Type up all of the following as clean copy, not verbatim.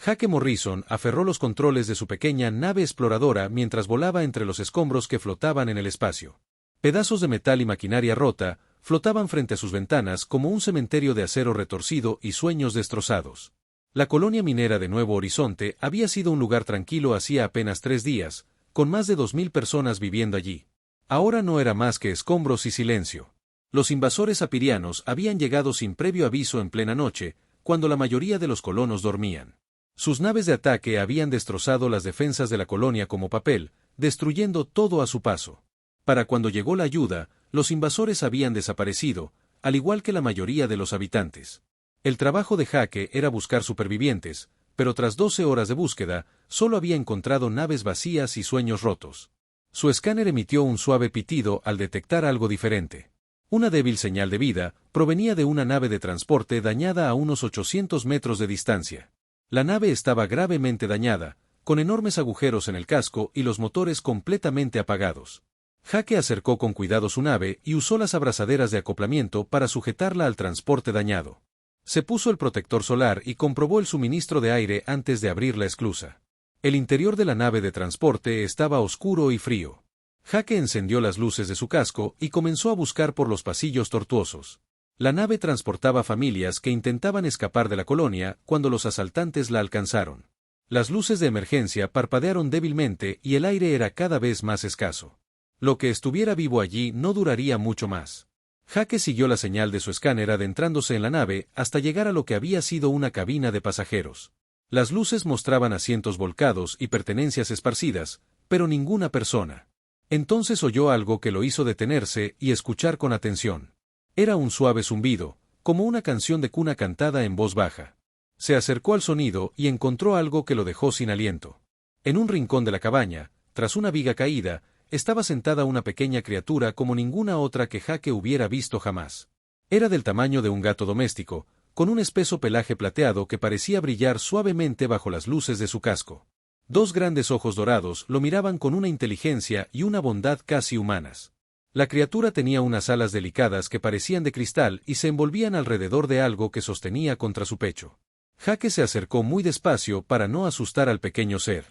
Jake Morrison aferró los controles de su pequeña nave exploradora mientras volaba entre los escombros que flotaban en el espacio. Pedazos de metal y maquinaria rota flotaban frente a sus ventanas como un cementerio de acero retorcido y sueños destrozados. La colonia minera de Nuevo Horizonte había sido un lugar tranquilo hacía apenas 3 días, con más de 2000 personas viviendo allí. Ahora no era más que escombros y silencio. Los invasores apirianos habían llegado sin previo aviso en plena noche, cuando la mayoría de los colonos dormían. Sus naves de ataque habían destrozado las defensas de la colonia como papel, destruyendo todo a su paso. Para cuando llegó la ayuda, los invasores habían desaparecido, al igual que la mayoría de los habitantes. El trabajo de Jake era buscar supervivientes, pero tras 12 horas de búsqueda, solo había encontrado naves vacías y sueños rotos. Su escáner emitió un suave pitido al detectar algo diferente. Una débil señal de vida provenía de una nave de transporte dañada a unos 800 metros de distancia. La nave estaba gravemente dañada, con enormes agujeros en el casco y los motores completamente apagados. Jake acercó con cuidado su nave y usó las abrazaderas de acoplamiento para sujetarla al transporte dañado. Se puso el protector solar y comprobó el suministro de aire antes de abrir la esclusa. El interior de la nave de transporte estaba oscuro y frío. Jake encendió las luces de su casco y comenzó a buscar por los pasillos tortuosos. La nave transportaba familias que intentaban escapar de la colonia cuando los asaltantes la alcanzaron. Las luces de emergencia parpadearon débilmente y el aire era cada vez más escaso. Lo que estuviera vivo allí no duraría mucho más. Jake siguió la señal de su escáner adentrándose en la nave hasta llegar a lo que había sido una cabina de pasajeros. Las luces mostraban asientos volcados y pertenencias esparcidas, pero ninguna persona. Entonces oyó algo que lo hizo detenerse y escuchar con atención. Era un suave zumbido, como una canción de cuna cantada en voz baja. Se acercó al sonido y encontró algo que lo dejó sin aliento. En un rincón de la cabaña, tras una viga caída, estaba sentada una pequeña criatura como ninguna otra que Jake hubiera visto jamás. Era del tamaño de un gato doméstico, con un espeso pelaje plateado que parecía brillar suavemente bajo las luces de su casco. 2 grandes ojos dorados lo miraban con una inteligencia y una bondad casi humanas. La criatura tenía unas alas delicadas que parecían de cristal y se envolvían alrededor de algo que sostenía contra su pecho. Jake se acercó muy despacio para no asustar al pequeño ser.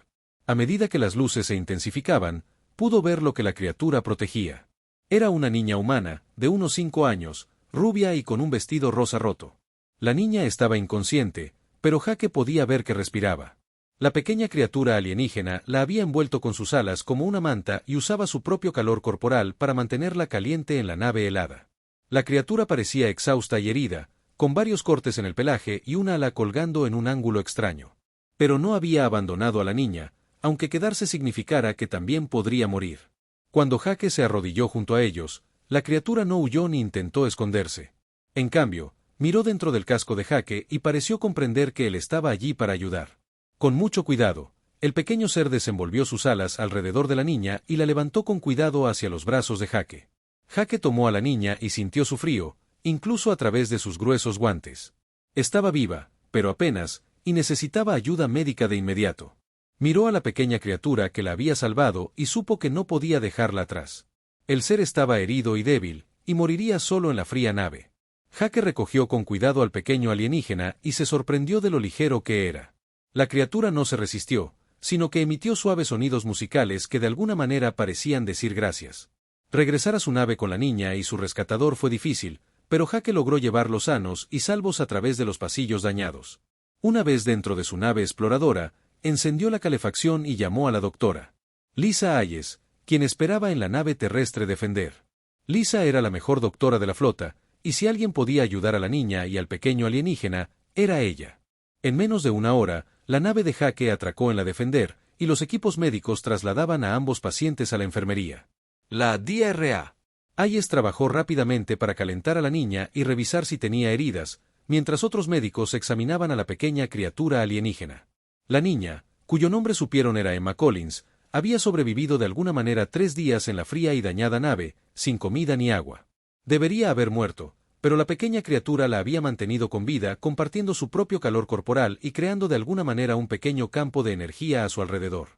A medida que las luces se intensificaban, pudo ver lo que la criatura protegía. Era una niña humana, de unos 5 años, rubia y con un vestido rosa roto. La niña estaba inconsciente, pero Jake podía ver que respiraba. La pequeña criatura alienígena la había envuelto con sus alas como una manta y usaba su propio calor corporal para mantenerla caliente en la nave helada. La criatura parecía exhausta y herida, con varios cortes en el pelaje y una ala colgando en un ángulo extraño. Pero no había abandonado a la niña, aunque quedarse significara que también podría morir. Cuando Jake se arrodilló junto a ellos, la criatura no huyó ni intentó esconderse. En cambio, miró dentro del casco de Jake y pareció comprender que él estaba allí para ayudar. Con mucho cuidado, el pequeño ser desenvolvió sus alas alrededor de la niña y la levantó con cuidado hacia los brazos de Jake. Jake tomó a la niña y sintió su frío, incluso a través de sus gruesos guantes. Estaba viva, pero apenas, y necesitaba ayuda médica de inmediato. Miró a la pequeña criatura que la había salvado y supo que no podía dejarla atrás. El ser estaba herido y débil, y moriría solo en la fría nave. Jake recogió con cuidado al pequeño alienígena y se sorprendió de lo ligero que era. La criatura no se resistió, sino que emitió suaves sonidos musicales que de alguna manera parecían decir gracias. Regresar a su nave con la niña y su rescatador fue difícil, pero Jake logró llevarlos sanos y salvos a través de los pasillos dañados. Una vez dentro de su nave exploradora, encendió la calefacción y llamó a la doctora Lisa Hayes, quien esperaba en la nave terrestre Defender. Lisa era la mejor doctora de la flota, y si alguien podía ayudar a la niña y al pequeño alienígena, era ella. En menos de una hora, la nave de Jake atracó en la Defender, y los equipos médicos trasladaban a ambos pacientes a la enfermería. La DRA. Hayes trabajó rápidamente para calentar a la niña y revisar si tenía heridas, mientras otros médicos examinaban a la pequeña criatura alienígena. La niña, cuyo nombre supieron era Emma Collins, había sobrevivido de alguna manera 3 días en la fría y dañada nave, sin comida ni agua. Debería haber muerto, pero la pequeña criatura la había mantenido con vida compartiendo su propio calor corporal y creando de alguna manera un pequeño campo de energía a su alrededor.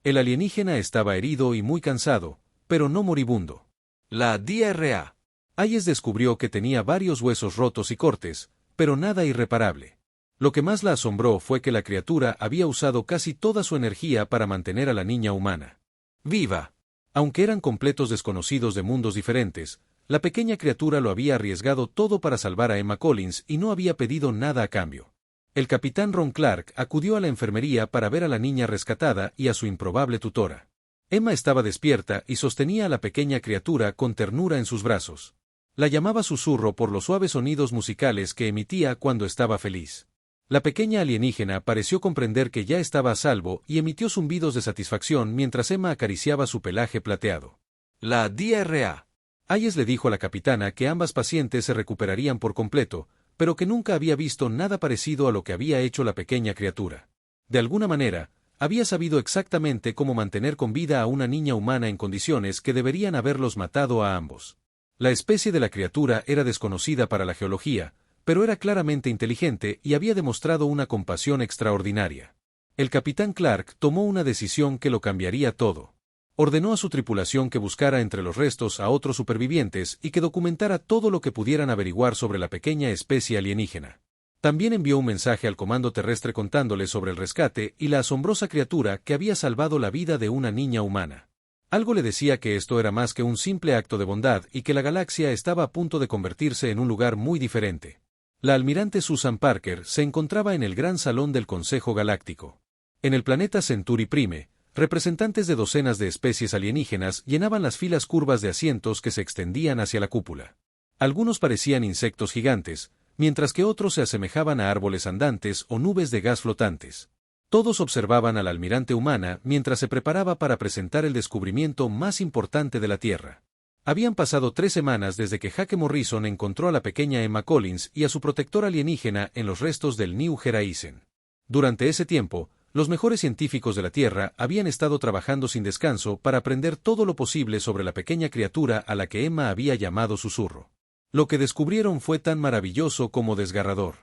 El alienígena estaba herido y muy cansado, pero no moribundo. La DRA. Hayes descubrió que tenía varios huesos rotos y cortes, pero nada irreparable. Lo que más la asombró fue que la criatura había usado casi toda su energía para mantener a la niña humana viva. Aunque eran completos desconocidos de mundos diferentes, la pequeña criatura lo había arriesgado todo para salvar a Emma Collins y no había pedido nada a cambio. El capitán Ron Clark acudió a la enfermería para ver a la niña rescatada y a su improbable tutora. Emma estaba despierta y sostenía a la pequeña criatura con ternura en sus brazos. La llamaba susurro por los suaves sonidos musicales que emitía cuando estaba feliz. La pequeña alienígena pareció comprender que ya estaba a salvo y emitió zumbidos de satisfacción mientras Emma acariciaba su pelaje plateado. La diarrea. Hayes le dijo a la capitana que ambas pacientes se recuperarían por completo, pero que nunca había visto nada parecido a lo que había hecho la pequeña criatura. De alguna manera, había sabido exactamente cómo mantener con vida a una niña humana en condiciones que deberían haberlos matado a ambos. La especie de la criatura era desconocida para la geología, pero era claramente inteligente y había demostrado una compasión extraordinaria. El capitán Clark tomó una decisión que lo cambiaría todo. Ordenó a su tripulación que buscara entre los restos a otros supervivientes y que documentara todo lo que pudieran averiguar sobre la pequeña especie alienígena. También envió un mensaje al comando terrestre contándole sobre el rescate y la asombrosa criatura que había salvado la vida de una niña humana. Algo le decía que esto era más que un simple acto de bondad y que la galaxia estaba a punto de convertirse en un lugar muy diferente. La almirante Susan Parker se encontraba en el gran salón del Consejo Galáctico. En el planeta Centauri Prime, representantes de docenas de especies alienígenas llenaban las filas curvas de asientos que se extendían hacia la cúpula. Algunos parecían insectos gigantes, mientras que otros se asemejaban a árboles andantes o nubes de gas flotantes. Todos observaban a la almirante humana mientras se preparaba para presentar el descubrimiento más importante de la Tierra. Habían pasado 3 semanas desde que Jake Morrison encontró a la pequeña Emma Collins y a su protector alienígena en los restos del New Horizon. Durante ese tiempo, los mejores científicos de la Tierra habían estado trabajando sin descanso para aprender todo lo posible sobre la pequeña criatura a la que Emma había llamado susurro. Lo que descubrieron fue tan maravilloso como desgarrador.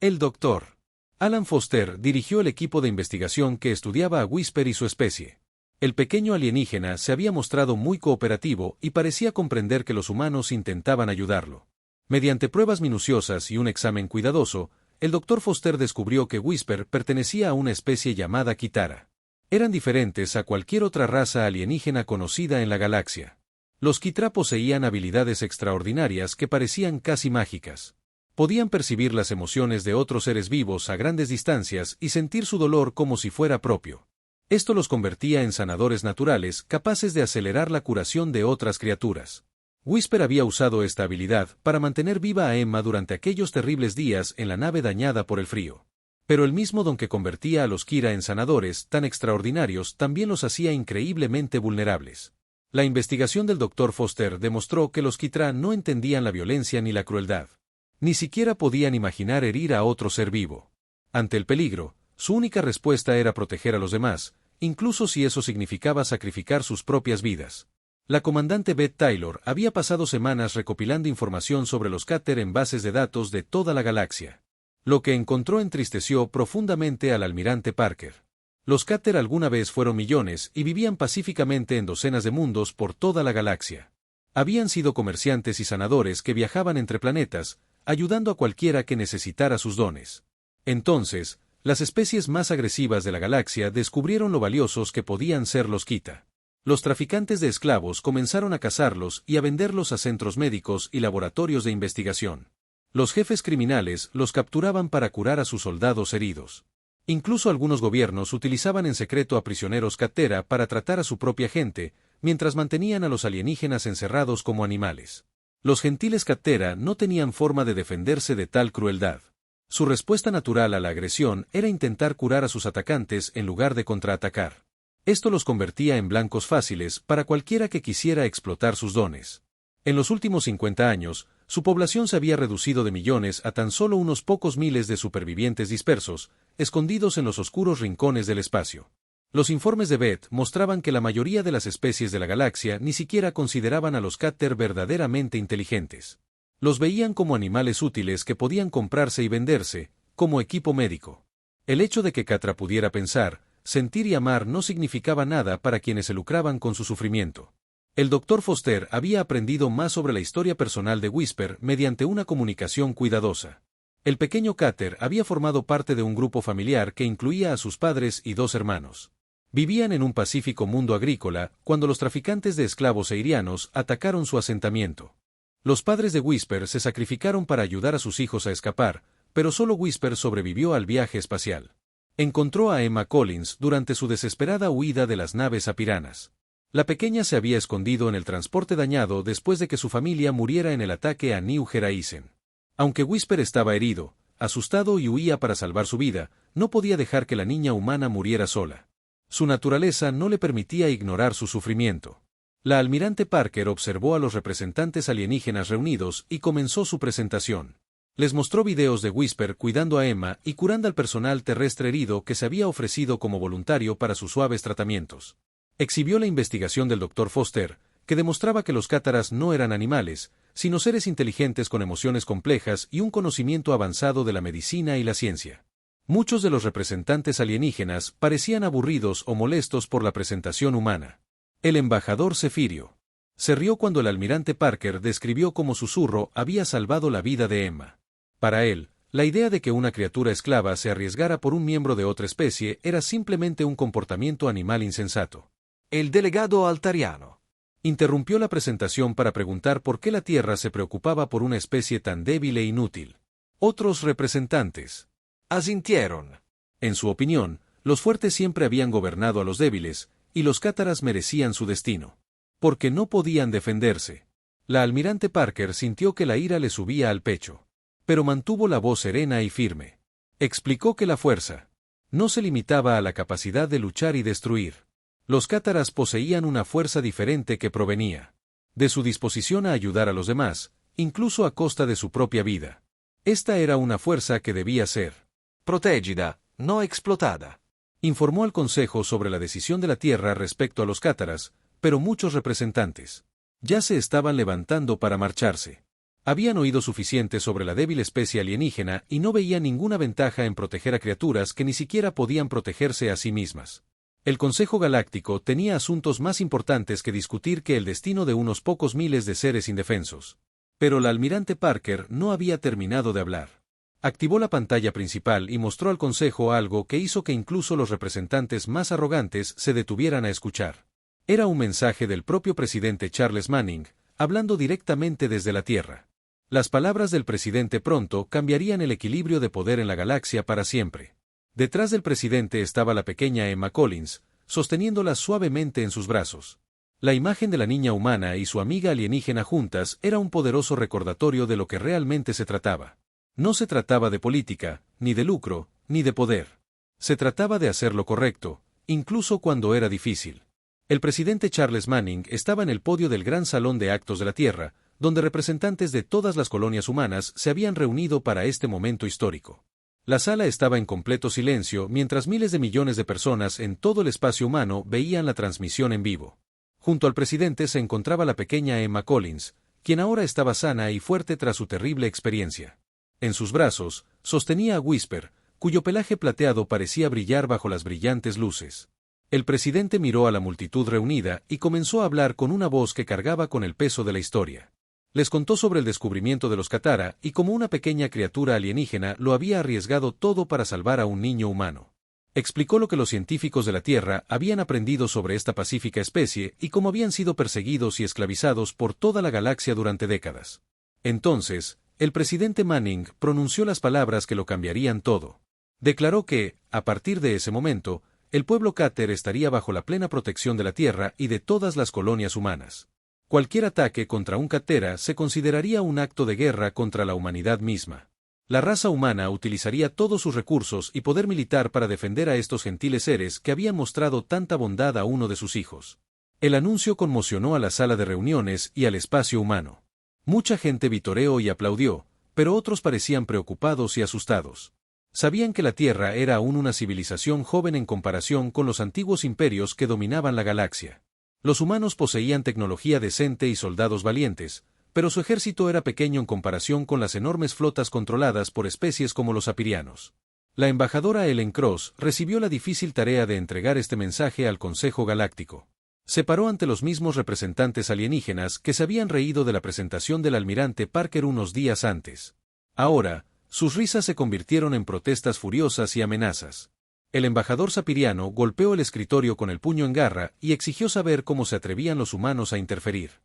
El Dr. Alan Foster dirigió el equipo de investigación que estudiaba a Whisper y su especie. El pequeño alienígena se había mostrado muy cooperativo y parecía comprender que los humanos intentaban ayudarlo. Mediante pruebas minuciosas y un examen cuidadoso, el Dr. Foster descubrió que Whisper pertenecía a una especie llamada Kitara. Eran diferentes a cualquier otra raza alienígena conocida en la galaxia. Los Kitara poseían habilidades extraordinarias que parecían casi mágicas. Podían percibir las emociones de otros seres vivos a grandes distancias y sentir su dolor como si fuera propio. Esto los convertía en sanadores naturales capaces de acelerar la curación de otras criaturas. Whisper había usado esta habilidad para mantener viva a Emma durante aquellos terribles días en la nave dañada por el frío. Pero el mismo don que convertía a los Kira en sanadores tan extraordinarios también los hacía increíblemente vulnerables. La investigación del Dr. Foster demostró que los Kitara no entendían la violencia ni la crueldad. Ni siquiera podían imaginar herir a otro ser vivo. Ante el peligro, su única respuesta era proteger a los demás, incluso si eso significaba sacrificar sus propias vidas. La comandante Beth Taylor había pasado semanas recopilando información sobre los Cater en bases de datos de toda la galaxia. Lo que encontró entristeció profundamente al almirante Parker. Los Cater alguna vez fueron millones y vivían pacíficamente en docenas de mundos por toda la galaxia. Habían sido comerciantes y sanadores que viajaban entre planetas, ayudando a cualquiera que necesitara sus dones. Entonces, las especies más agresivas de la galaxia descubrieron lo valiosos que podían ser los Kita. Los traficantes de esclavos comenzaron a cazarlos y a venderlos a centros médicos y laboratorios de investigación. Los jefes criminales los capturaban para curar a sus soldados heridos. Incluso algunos gobiernos utilizaban en secreto a prisioneros Catera para tratar a su propia gente, mientras mantenían a los alienígenas encerrados como animales. Los gentiles Catera no tenían forma de defenderse de tal crueldad. Su respuesta natural a la agresión era intentar curar a sus atacantes en lugar de contraatacar. Esto los convertía en blancos fáciles para cualquiera que quisiera explotar sus dones. En los últimos 50 años, su población se había reducido de millones a tan solo unos pocos miles de supervivientes dispersos, escondidos en los oscuros rincones del espacio. Los informes de Beth mostraban que la mayoría de las especies de la galaxia ni siquiera consideraban a los Cater verdaderamente inteligentes. Los veían como animales útiles que podían comprarse y venderse, como equipo médico. El hecho de que Catra pudiera pensar, sentir y amar no significaba nada para quienes se lucraban con su sufrimiento. El Dr. Foster había aprendido más sobre la historia personal de Whisper mediante una comunicación cuidadosa. El pequeño Cater había formado parte de un grupo familiar que incluía a sus padres y 2 hermanos. Vivían en un pacífico mundo agrícola cuando los traficantes de esclavos eirianos atacaron su asentamiento. Los padres de Whisper se sacrificaron para ayudar a sus hijos a escapar, pero solo Whisper sobrevivió al viaje espacial. Encontró a Emma Collins durante su desesperada huida de las naves apiranas. La pequeña se había escondido en el transporte dañado después de que su familia muriera en el ataque a New Horizon. Aunque Whisper estaba herido, asustado y huía para salvar su vida, no podía dejar que la niña humana muriera sola. Su naturaleza no le permitía ignorar su sufrimiento. La almirante Parker observó a los representantes alienígenas reunidos y comenzó su presentación. Les mostró videos de Whisper cuidando a Emma y curando al personal terrestre herido que se había ofrecido como voluntario para sus suaves tratamientos. Exhibió la investigación del Dr. Foster, que demostraba que los cátaras no eran animales, sino seres inteligentes con emociones complejas y un conocimiento avanzado de la medicina y la ciencia. Muchos de los representantes alienígenas parecían aburridos o molestos por la presentación humana. El embajador Cefirio se rió cuando el almirante Parker describió cómo Susurro había salvado la vida de Emma. Para él, la idea de que una criatura esclava se arriesgara por un miembro de otra especie era simplemente un comportamiento animal insensato. El delegado altariano interrumpió la presentación para preguntar por qué la Tierra se preocupaba por una especie tan débil e inútil. Otros representantes asintieron. En su opinión, los fuertes siempre habían gobernado a los débiles, y los cátaras merecían su destino. Porque no podían defenderse. La almirante Parker sintió que la ira le subía al pecho. Pero mantuvo la voz serena y firme. Explicó que la fuerza no se limitaba a la capacidad de luchar y destruir. Los cátaras poseían una fuerza diferente que provenía de su disposición a ayudar a los demás, incluso a costa de su propia vida. Esta era una fuerza que debía ser protegida, no explotada. Informó al Consejo sobre la decisión de la Tierra respecto a los cátaras, pero muchos representantes ya se estaban levantando para marcharse. Habían oído suficiente sobre la débil especie alienígena y no veían ninguna ventaja en proteger a criaturas que ni siquiera podían protegerse a sí mismas. El Consejo Galáctico tenía asuntos más importantes que discutir que el destino de unos pocos miles de seres indefensos. Pero la almirante Parker no había terminado de hablar. Activó la pantalla principal y mostró al Consejo algo que hizo que incluso los representantes más arrogantes se detuvieran a escuchar. Era un mensaje del propio presidente Charles Manning, hablando directamente desde la Tierra. Las palabras del presidente pronto cambiarían el equilibrio de poder en la galaxia para siempre. Detrás del presidente estaba la pequeña Emma Collins, sosteniéndola suavemente en sus brazos. La imagen de la niña humana y su amiga alienígena juntas era un poderoso recordatorio de lo que realmente se trataba. No se trataba de política, ni de lucro, ni de poder. Se trataba de hacer lo correcto, incluso cuando era difícil. El presidente Charles Manning estaba en el podio del gran salón de actos de la Tierra, donde representantes de todas las colonias humanas se habían reunido para este momento histórico. La sala estaba en completo silencio mientras miles de millones de personas en todo el espacio humano veían la transmisión en vivo. Junto al presidente se encontraba la pequeña Emma Collins, quien ahora estaba sana y fuerte tras su terrible experiencia. En sus brazos, sostenía a Whisper, cuyo pelaje plateado parecía brillar bajo las brillantes luces. El presidente miró a la multitud reunida y comenzó a hablar con una voz que cargaba con el peso de la historia. Les contó sobre el descubrimiento de los Katara y cómo una pequeña criatura alienígena lo había arriesgado todo para salvar a un niño humano. Explicó lo que los científicos de la Tierra habían aprendido sobre esta pacífica especie y cómo habían sido perseguidos y esclavizados por toda la galaxia durante décadas. Entonces, el presidente Manning pronunció las palabras que lo cambiarían todo. Declaró que, a partir de ese momento, el pueblo Cater estaría bajo la plena protección de la Tierra y de todas las colonias humanas. Cualquier ataque contra un Catera se consideraría un acto de guerra contra la humanidad misma. La raza humana utilizaría todos sus recursos y poder militar para defender a estos gentiles seres que habían mostrado tanta bondad a uno de sus hijos. El anuncio conmocionó a la sala de reuniones y al espacio humano. Mucha gente vitoreó y aplaudió, pero otros parecían preocupados y asustados. Sabían que la Tierra era aún una civilización joven en comparación con los antiguos imperios que dominaban la galaxia. Los humanos poseían tecnología decente y soldados valientes, pero su ejército era pequeño en comparación con las enormes flotas controladas por especies como los apirianos. La embajadora Ellen Cross recibió la difícil tarea de entregar este mensaje al Consejo Galáctico. Se paró ante los mismos representantes alienígenas que se habían reído de la presentación del almirante Parker unos días antes. Ahora, Sus risas se convirtieron en protestas furiosas y amenazas. El embajador sapiriano golpeó el escritorio con el puño en garra y exigió saber cómo se atrevían los humanos a interferir.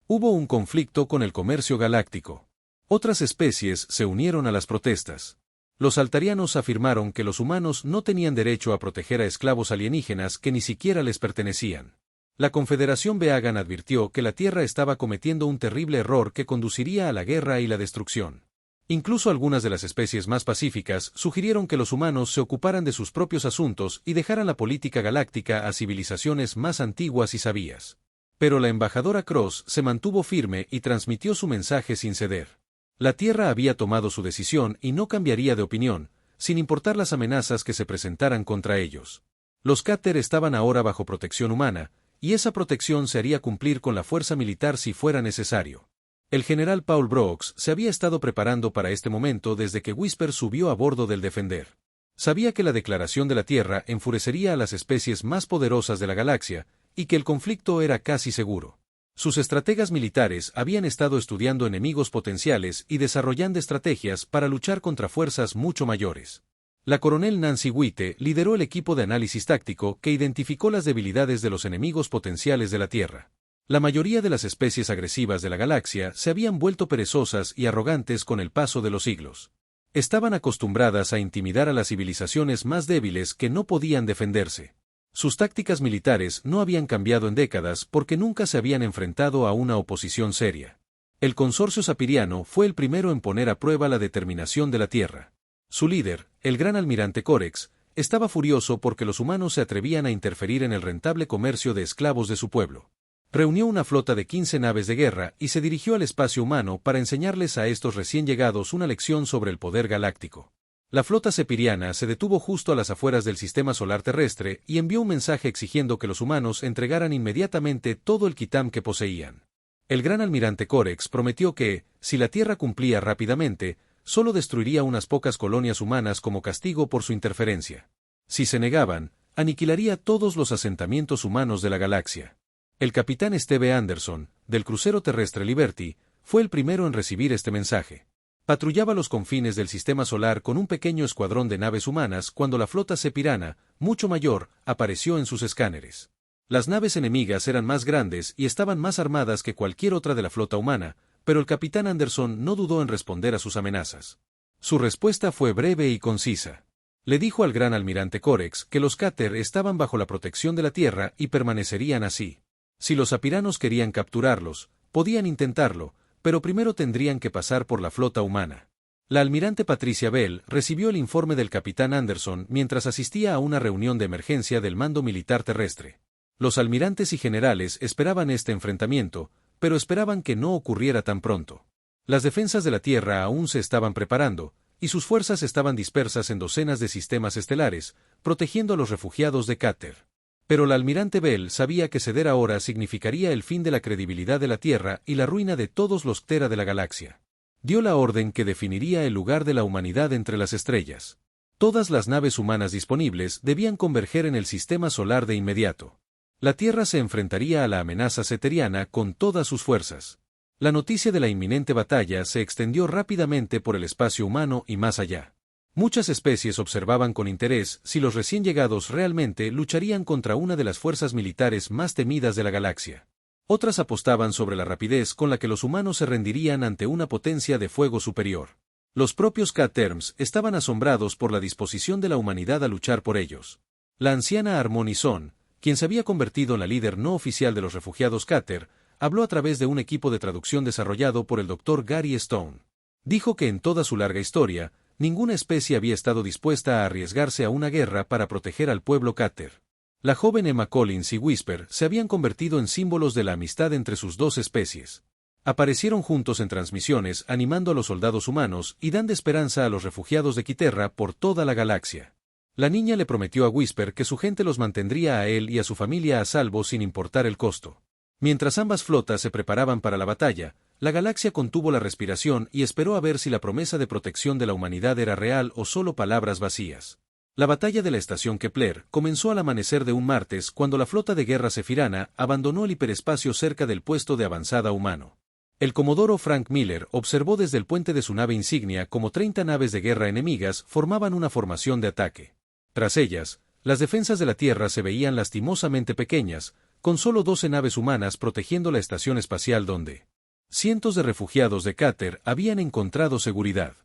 Hubo un conflicto con el comercio galáctico. Otras especies se unieron a las protestas. Los altarianos afirmaron que los humanos no tenían derecho a proteger a esclavos alienígenas que ni siquiera les pertenecían. La Confederación Beagan advirtió que la Tierra estaba cometiendo un terrible error que conduciría a la guerra y la destrucción. Incluso algunas de las especies más pacíficas sugirieron que los humanos se ocuparan de sus propios asuntos y dejaran la política galáctica a civilizaciones más antiguas y sabias. Pero la embajadora Cross se mantuvo firme y transmitió su mensaje sin ceder. La Tierra había tomado su decisión y no cambiaría de opinión, sin importar las amenazas que se presentaran contra ellos. Los Cater estaban ahora bajo protección humana, y esa protección se haría cumplir con la fuerza militar si fuera necesario. El general Paul Brooks se había estado preparando para este momento desde que Whisper subió a bordo del Defender. Sabía que la declaración de la Tierra enfurecería a las especies más poderosas de la galaxia, y que el conflicto era casi seguro. Sus estrategas militares habían estado estudiando enemigos potenciales y desarrollando estrategias para luchar contra fuerzas mucho mayores. La coronel Nancy Witte lideró el equipo de análisis táctico que identificó las debilidades de los enemigos potenciales de la Tierra. La mayoría de las especies agresivas de la galaxia se habían vuelto perezosas y arrogantes con el paso de los siglos. Estaban acostumbradas a intimidar a las civilizaciones más débiles que no podían defenderse. Sus tácticas militares no habían cambiado en décadas porque nunca se habían enfrentado a una oposición seria. El consorcio sapiriano fue el primero en poner a prueba la determinación de la Tierra. Su líder, el gran almirante Corex, estaba furioso porque los humanos se atrevían a interferir en el rentable comercio de esclavos de su pueblo. Reunió una flota de 15 naves de guerra y se dirigió al espacio humano para enseñarles a estos recién llegados una lección sobre el poder galáctico. La flota sepiriana se detuvo justo a las afueras del sistema solar terrestre y envió un mensaje exigiendo que los humanos entregaran inmediatamente todo el quitam que poseían. El gran almirante Corex prometió que, si la Tierra cumplía rápidamente, solo destruiría unas pocas colonias humanas como castigo por su interferencia. Si se negaban, aniquilaría todos los asentamientos humanos de la galaxia. El capitán Steve Anderson, del crucero terrestre Liberty, fue el primero en recibir este mensaje. Patrullaba los confines del sistema solar con un pequeño escuadrón de naves humanas cuando la flota sepirana, mucho mayor, apareció en sus escáneres. Las naves enemigas eran más grandes y estaban más armadas que cualquier otra de la flota humana, pero el capitán Anderson no dudó en responder a sus amenazas. Su respuesta fue breve y concisa. Le dijo al gran almirante Corex que los Cater estaban bajo la protección de la Tierra y permanecerían así. Si los sapiranos querían capturarlos, podían intentarlo, pero primero tendrían que pasar por la flota humana. La almirante Patricia Bell recibió el informe del capitán Anderson mientras asistía a una reunión de emergencia del mando militar terrestre. Los almirantes y generales esperaban este enfrentamiento, pero esperaban que no ocurriera tan pronto. Las defensas de la Tierra aún se estaban preparando, y sus fuerzas estaban dispersas en docenas de sistemas estelares, protegiendo a los refugiados de Cater. Pero la almirante Bell sabía que ceder ahora significaría el fin de la credibilidad de la Tierra y la ruina de todos los Ptera de la galaxia. Dio la orden que definiría el lugar de la humanidad entre las estrellas. Todas las naves humanas disponibles debían converger en el sistema solar de inmediato. La Tierra se enfrentaría a la amenaza ceteriana con todas sus fuerzas. La noticia de la inminente batalla se extendió rápidamente por el espacio humano y más allá. Muchas especies observaban con interés si los recién llegados realmente lucharían contra una de las fuerzas militares más temidas de la galaxia. Otras apostaban sobre la rapidez con la que los humanos se rendirían ante una potencia de fuego superior. Los propios Caterms estaban asombrados por la disposición de la humanidad a luchar por ellos. La anciana Harmonizón, quien se había convertido en la líder no oficial de los refugiados Cater, habló a través de un equipo de traducción desarrollado por el Dr. Gary Stone. Dijo que en toda su larga historia, ninguna especie había estado dispuesta a arriesgarse a una guerra para proteger al pueblo Cater. La joven Emma Collins y Whisper se habían convertido en símbolos de la amistad entre sus dos especies. Aparecieron juntos en transmisiones animando a los soldados humanos y dando esperanza a los refugiados de Quiterra por toda la galaxia. La niña le prometió a Whisper que su gente los mantendría a él y a su familia a salvo sin importar el costo. Mientras ambas flotas se preparaban para la batalla, la galaxia contuvo la respiración y esperó a ver si la promesa de protección de la humanidad era real o solo palabras vacías. La batalla de la estación Kepler comenzó al amanecer de un martes cuando la flota de guerra sefirana abandonó el hiperespacio cerca del puesto de avanzada humano. El comodoro Frank Miller observó desde el puente de su nave insignia cómo 30 naves de guerra enemigas formaban una formación de ataque. Tras ellas, las defensas de la Tierra se veían lastimosamente pequeñas, con solo 12 naves humanas protegiendo la estación espacial donde cientos de refugiados de Cater habían encontrado seguridad.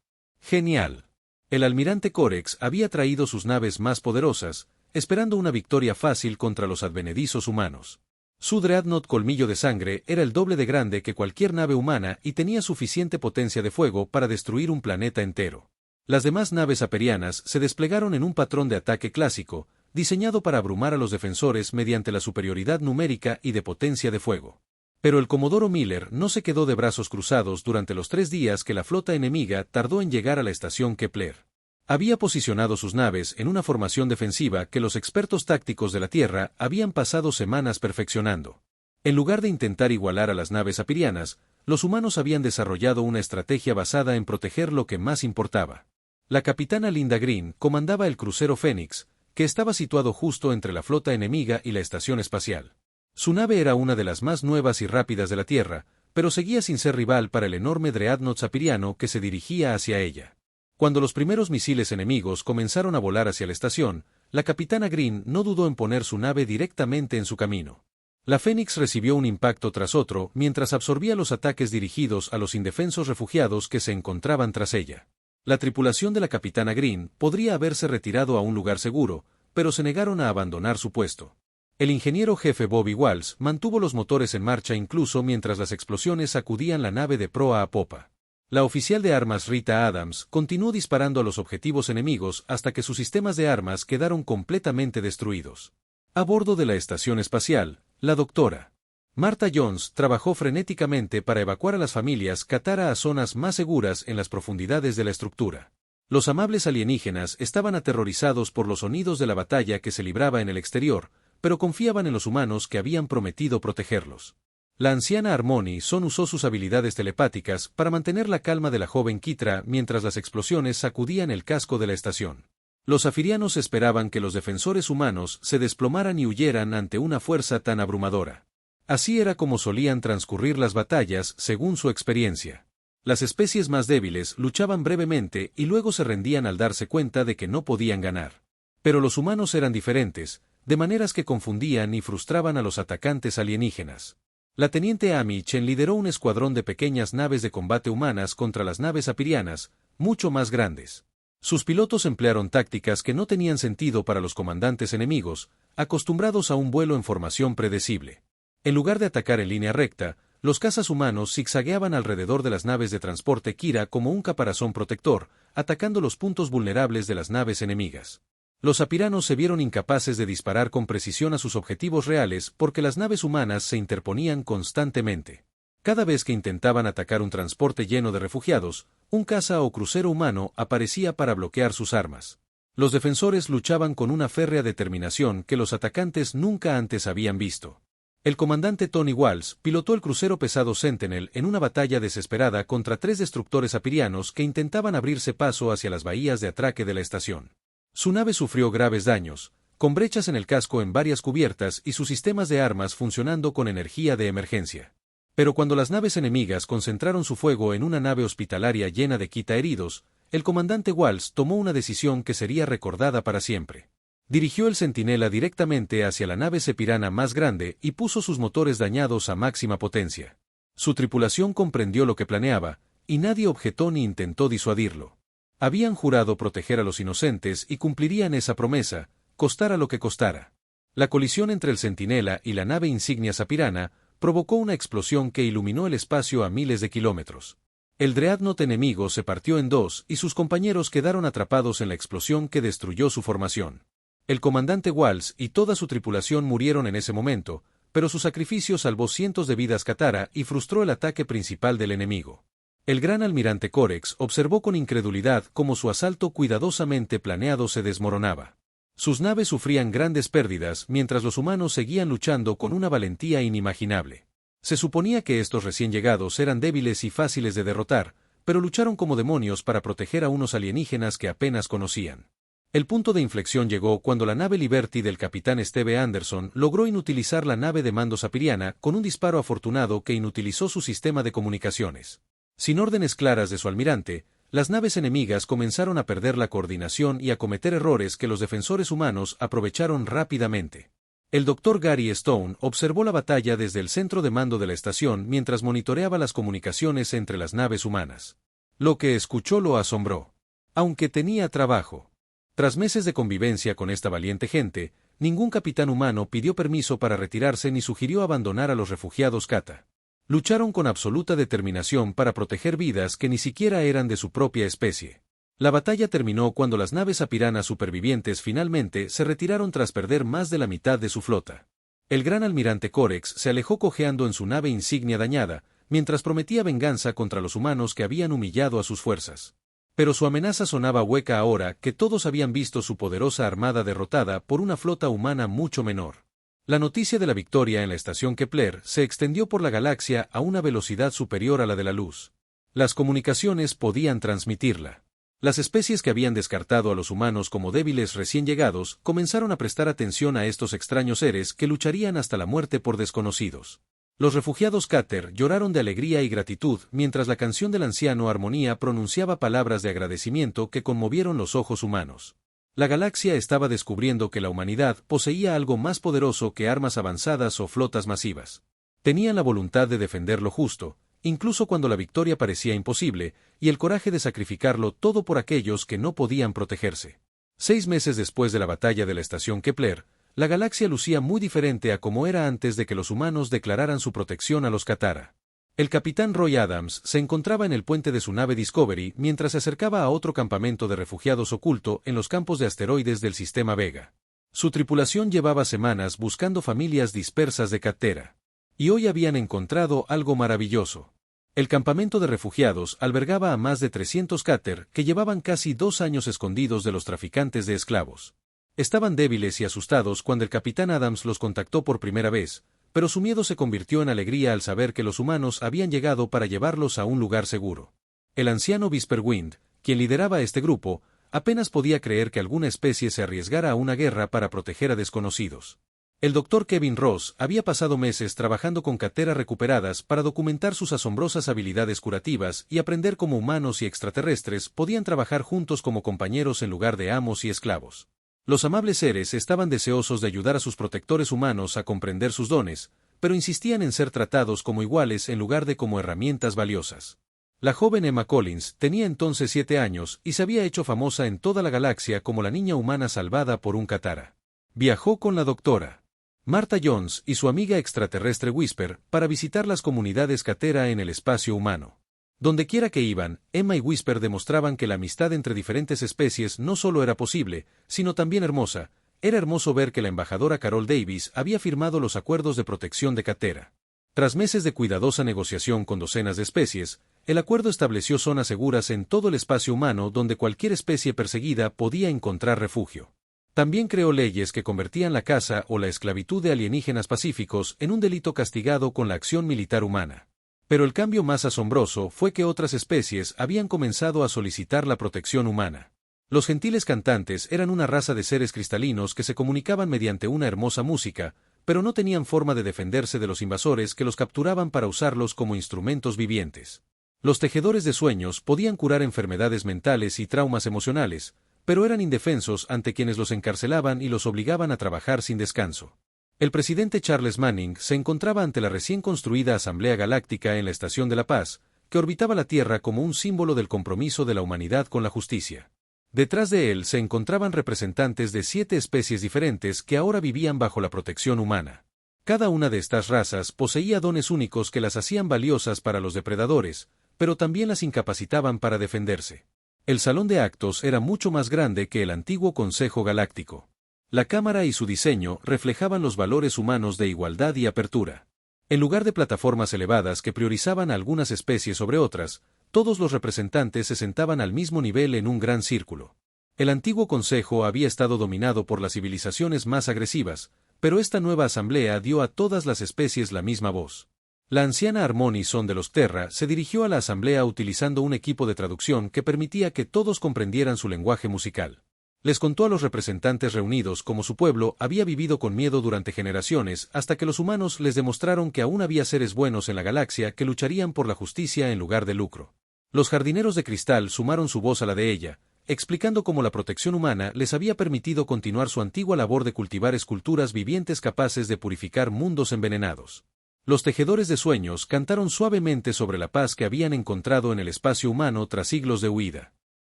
Genial. El almirante Corex había traído sus naves más poderosas, esperando una victoria fácil contra los advenedizos humanos. Su Dreadnought Colmillo de Sangre era el doble de grande que cualquier nave humana y tenía suficiente potencia de fuego para destruir un planeta entero. Las demás naves aperianas se desplegaron en un patrón de ataque clásico, diseñado para abrumar a los defensores mediante la superioridad numérica y de potencia de fuego. Pero el comodoro Miller no se quedó de brazos cruzados durante los 3 días que la flota enemiga tardó en llegar a la estación Kepler. Había posicionado sus naves en una formación defensiva que los expertos tácticos de la Tierra habían pasado semanas perfeccionando. En lugar de intentar igualar a las naves apirianas, los humanos habían desarrollado una estrategia basada en proteger lo que más importaba. La capitana Linda Green comandaba el crucero Phoenix, que estaba situado justo entre la flota enemiga y la estación espacial. Su nave era una de las más nuevas y rápidas de la Tierra, pero seguía sin ser rival para el enorme Dreadnought sapiriano que se dirigía hacia ella. Cuando los primeros misiles enemigos comenzaron a volar hacia la estación, la capitana Green no dudó en poner su nave directamente en su camino. La Phoenix recibió un impacto tras otro mientras absorbía los ataques dirigidos a los indefensos refugiados que se encontraban tras ella. La tripulación de la capitana Green podría haberse retirado a un lugar seguro, pero se negaron a abandonar su puesto. El ingeniero jefe Bobby Walsh mantuvo los motores en marcha incluso mientras las explosiones sacudían la nave de proa a popa. La oficial de armas Rita Adams continuó disparando a los objetivos enemigos hasta que sus sistemas de armas quedaron completamente destruidos. A bordo de la estación espacial, la doctora Martha Jones trabajó frenéticamente para evacuar a las familias Katara a zonas más seguras en las profundidades de la estructura. Los amables alienígenas estaban aterrorizados por los sonidos de la batalla que se libraba en el exterior, pero confiaban en los humanos que habían prometido protegerlos. La anciana Harmony Son usó sus habilidades telepáticas para mantener la calma de la joven Kitra mientras las explosiones sacudían el casco de la estación. Los afirianos esperaban que los defensores humanos se desplomaran y huyeran ante una fuerza tan abrumadora. Así era como solían transcurrir las batallas según su experiencia. Las especies más débiles luchaban brevemente y luego se rendían al darse cuenta de que no podían ganar. Pero los humanos eran diferentes, de maneras que confundían y frustraban a los atacantes alienígenas. La teniente Amy Chen lideró un escuadrón de pequeñas naves de combate humanas contra las naves apirianas, mucho más grandes. Sus pilotos emplearon tácticas que no tenían sentido para los comandantes enemigos, acostumbrados a un vuelo en formación predecible. En lugar de atacar en línea recta, los cazas humanos zigzagueaban alrededor de las naves de transporte Kira como un caparazón protector, atacando los puntos vulnerables de las naves enemigas. Los apiranos se vieron incapaces de disparar con precisión a sus objetivos reales porque las naves humanas se interponían constantemente. Cada vez que intentaban atacar un transporte lleno de refugiados, un caza o crucero humano aparecía para bloquear sus armas. Los defensores luchaban con una férrea determinación que los atacantes nunca antes habían visto. El comandante Tony Walsh pilotó el crucero pesado Sentinel en una batalla desesperada contra 3 destructores apirianos que intentaban abrirse paso hacia las bahías de atraque de la estación. Su nave sufrió graves daños, con brechas en el casco en varias cubiertas y sus sistemas de armas funcionando con energía de emergencia. Pero cuando las naves enemigas concentraron su fuego en una nave hospitalaria llena de quitaheridos, el comandante Walsh tomó una decisión que sería recordada para siempre. Dirigió el centinela directamente hacia la nave sepirana más grande y puso sus motores dañados a máxima potencia. Su tripulación comprendió lo que planeaba, y nadie objetó ni intentó disuadirlo. Habían jurado proteger a los inocentes y cumplirían esa promesa, costara lo que costara. La colisión entre el centinela y la nave insignia sapirana provocó una explosión que iluminó el espacio a miles de kilómetros. El Dreadnought enemigo se partió en dos y sus compañeros quedaron atrapados en la explosión que destruyó su formación. El comandante Walsh y toda su tripulación murieron en ese momento, pero su sacrificio salvó cientos de vidas Katara y frustró el ataque principal del enemigo. El gran almirante Corex observó con incredulidad cómo su asalto cuidadosamente planeado se desmoronaba. Sus naves sufrían grandes pérdidas mientras los humanos seguían luchando con una valentía inimaginable. Se suponía que estos recién llegados eran débiles y fáciles de derrotar, pero lucharon como demonios para proteger a unos alienígenas que apenas conocían. El punto de inflexión llegó cuando la nave Liberty del capitán Steve Anderson logró inutilizar la nave de mando Sapiriana con un disparo afortunado que inutilizó su sistema de comunicaciones. Sin órdenes claras de su almirante, las naves enemigas comenzaron a perder la coordinación y a cometer errores que los defensores humanos aprovecharon rápidamente. El Dr. Gary Stone observó la batalla desde el centro de mando de la estación mientras monitoreaba las comunicaciones entre las naves humanas. Lo que escuchó lo asombró. Aunque tenía trabajo. Tras meses de convivencia con esta valiente gente, ningún capitán humano pidió permiso para retirarse ni sugirió abandonar a los refugiados Kata. Lucharon con absoluta determinación para proteger vidas que ni siquiera eran de su propia especie. La batalla terminó cuando las naves sapiranas supervivientes finalmente se retiraron tras perder más de la mitad de su flota. El gran almirante Corex se alejó cojeando en su nave insignia dañada, mientras prometía venganza contra los humanos que habían humillado a sus fuerzas. Pero su amenaza sonaba hueca ahora que todos habían visto su poderosa armada derrotada por una flota humana mucho menor. La noticia de la victoria en la estación Kepler se extendió por la galaxia a una velocidad superior a la de la luz. Las comunicaciones podían transmitirla. Las especies que habían descartado a los humanos como débiles recién llegados comenzaron a prestar atención a estos extraños seres que lucharían hasta la muerte por desconocidos. Los refugiados Cater lloraron de alegría y gratitud mientras la canción del anciano Armonía pronunciaba palabras de agradecimiento que conmovieron los ojos humanos. La galaxia estaba descubriendo que la humanidad poseía algo más poderoso que armas avanzadas o flotas masivas. Tenían la voluntad de defender lo justo, incluso cuando la victoria parecía imposible, y el coraje de sacrificarlo todo por aquellos que no podían protegerse. 6 meses después de la batalla de la estación Kepler, la galaxia lucía muy diferente a como era antes de que los humanos declararan su protección a los Katara. El capitán Roy Adams se encontraba en el puente de su nave Discovery mientras se acercaba a otro campamento de refugiados oculto en los campos de asteroides del sistema Vega. Su tripulación llevaba semanas buscando familias dispersas de Katera. Y hoy habían encontrado algo maravilloso. El campamento de refugiados albergaba a más de 300 Kater que llevaban casi 2 años escondidos de los traficantes de esclavos. Estaban débiles y asustados cuando el capitán Adams los contactó por primera vez, pero su miedo se convirtió en alegría al saber que los humanos habían llegado para llevarlos a un lugar seguro. El anciano Whisperwind, quien lideraba este grupo, apenas podía creer que alguna especie se arriesgara a una guerra para proteger a desconocidos. El Dr. Kevin Ross había pasado meses trabajando con Katera recuperadas para documentar sus asombrosas habilidades curativas y aprender cómo humanos y extraterrestres podían trabajar juntos como compañeros en lugar de amos y esclavos. Los amables seres estaban deseosos de ayudar a sus protectores humanos a comprender sus dones, pero insistían en ser tratados como iguales en lugar de como herramientas valiosas. La joven Emma Collins tenía entonces 7 años y se había hecho famosa en toda la galaxia como la niña humana salvada por un Katara. Viajó con la doctora Martha Jones y su amiga extraterrestre Whisper para visitar las comunidades Katera en el espacio humano. Dondequiera que iban, Emma y Whisper demostraban que la amistad entre diferentes especies no solo era posible, sino también hermosa. Era hermoso ver que la embajadora Carol Davis había firmado los acuerdos de protección de Katera. Tras meses de cuidadosa negociación con docenas de especies, el acuerdo estableció zonas seguras en todo el espacio humano donde cualquier especie perseguida podía encontrar refugio. También creó leyes que convertían la caza o la esclavitud de alienígenas pacíficos en un delito castigado con la acción militar humana. Pero el cambio más asombroso fue que otras especies habían comenzado a solicitar la protección humana. Los gentiles cantantes eran una raza de seres cristalinos que se comunicaban mediante una hermosa música, pero no tenían forma de defenderse de los invasores que los capturaban para usarlos como instrumentos vivientes. Los tejedores de sueños podían curar enfermedades mentales y traumas emocionales, pero eran indefensos ante quienes los encarcelaban y los obligaban a trabajar sin descanso. El presidente Charles Manning se encontraba ante la recién construida Asamblea Galáctica en la Estación de la Paz, que orbitaba la Tierra como un símbolo del compromiso de la humanidad con la justicia. Detrás de él se encontraban representantes de 7 especies diferentes que ahora vivían bajo la protección humana. Cada una de estas razas poseía dones únicos que las hacían valiosas para los depredadores, pero también las incapacitaban para defenderse. El salón de actos era mucho más grande que el antiguo Consejo Galáctico. La cámara y su diseño reflejaban los valores humanos de igualdad y apertura. En lugar de plataformas elevadas que priorizaban a algunas especies sobre otras, todos los representantes se sentaban al mismo nivel en un gran círculo. El antiguo Consejo había estado dominado por las civilizaciones más agresivas, pero esta nueva asamblea dio a todas las especies la misma voz. La anciana Harmonison de los Terra se dirigió a la asamblea utilizando un equipo de traducción que permitía que todos comprendieran su lenguaje musical. Les contó a los representantes reunidos cómo su pueblo había vivido con miedo durante generaciones hasta que los humanos les demostraron que aún había seres buenos en la galaxia que lucharían por la justicia en lugar de lucro. Los jardineros de cristal sumaron su voz a la de ella, explicando cómo la protección humana les había permitido continuar su antigua labor de cultivar esculturas vivientes capaces de purificar mundos envenenados. Los tejedores de sueños cantaron suavemente sobre la paz que habían encontrado en el espacio humano tras siglos de huida.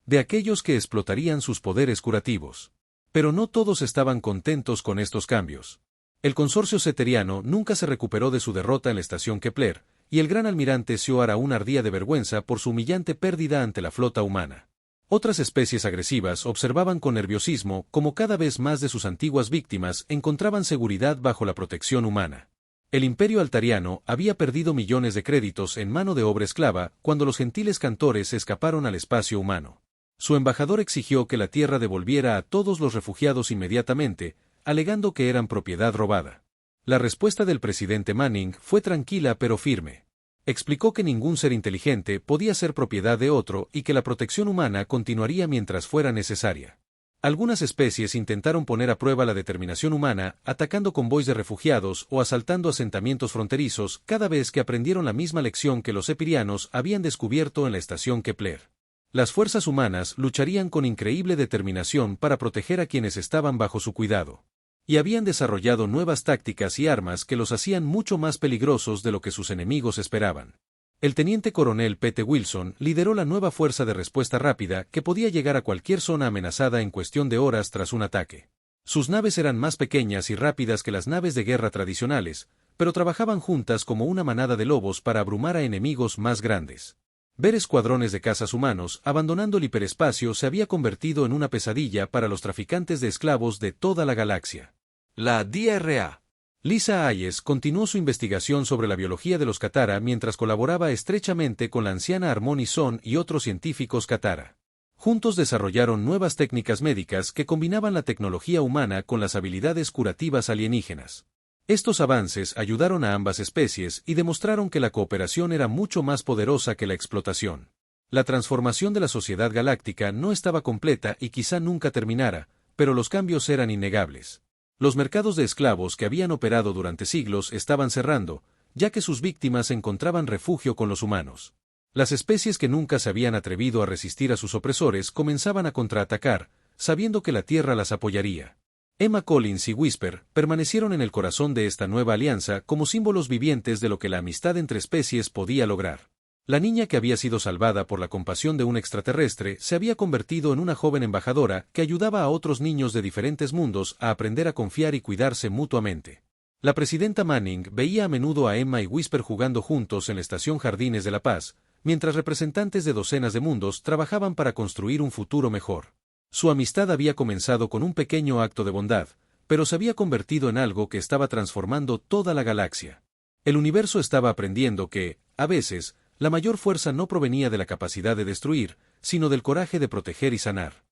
De aquellos que explotarían sus poderes curativos. Pero no todos estaban contentos con estos cambios. El consorcio ceteriano nunca se recuperó de su derrota en la estación Kepler, y el gran almirante Sioar aún ardía de vergüenza por su humillante pérdida ante la flota humana. Otras especies agresivas observaban con nerviosismo cómo cada vez más de sus antiguas víctimas encontraban seguridad bajo la protección humana. El imperio altariano había perdido millones de créditos en mano de obra esclava cuando los gentiles cantores escaparon al espacio humano. Su embajador exigió que la tierra devolviera a todos los refugiados inmediatamente, alegando que eran propiedad robada. La respuesta del presidente Manning fue tranquila pero firme. Explicó que ningún ser inteligente podía ser propiedad de otro y que la protección humana continuaría mientras fuera necesaria. Algunas especies intentaron poner a prueba la determinación humana, atacando convoys de refugiados o asaltando asentamientos fronterizos cada vez que aprendieron la misma lección que los epirianos habían descubierto en la estación Kepler. Las fuerzas humanas lucharían con increíble determinación para proteger a quienes estaban bajo su cuidado. Y habían desarrollado nuevas tácticas y armas que los hacían mucho más peligrosos de lo que sus enemigos esperaban. El teniente coronel Pete Wilson lideró la nueva fuerza de respuesta rápida que podía llegar a cualquier zona amenazada en cuestión de horas tras un ataque. Sus naves eran más pequeñas y rápidas que las naves de guerra tradicionales, pero trabajaban juntas como una manada de lobos para abrumar a enemigos más grandes. Ver escuadrones de cazas humanos abandonando el hiperespacio se había convertido en una pesadilla para los traficantes de esclavos de toda la galaxia. La DRA. Lisa Hayes continuó su investigación sobre la biología de los Katara mientras colaboraba estrechamente con la anciana Harmony Son y otros científicos Katara. Juntos desarrollaron nuevas técnicas médicas que combinaban la tecnología humana con las habilidades curativas alienígenas. Estos avances ayudaron a ambas especies y demostraron que la cooperación era mucho más poderosa que la explotación. La transformación de la sociedad galáctica no estaba completa y quizá nunca terminara, pero los cambios eran innegables. Los mercados de esclavos que habían operado durante siglos estaban cerrando, ya que sus víctimas encontraban refugio con los humanos. Las especies que nunca se habían atrevido a resistir a sus opresores comenzaban a contraatacar, sabiendo que la Tierra las apoyaría. Emma Collins y Whisper permanecieron en el corazón de esta nueva alianza como símbolos vivientes de lo que la amistad entre especies podía lograr. La niña que había sido salvada por la compasión de un extraterrestre se había convertido en una joven embajadora que ayudaba a otros niños de diferentes mundos a aprender a confiar y cuidarse mutuamente. La presidenta Manning veía a menudo a Emma y Whisper jugando juntos en la estación Jardines de la Paz, mientras representantes de docenas de mundos trabajaban para construir un futuro mejor. Su amistad había comenzado con un pequeño acto de bondad, pero se había convertido en algo que estaba transformando toda la galaxia. El universo estaba aprendiendo que, a veces, la mayor fuerza no provenía de la capacidad de destruir, sino del coraje de proteger y sanar.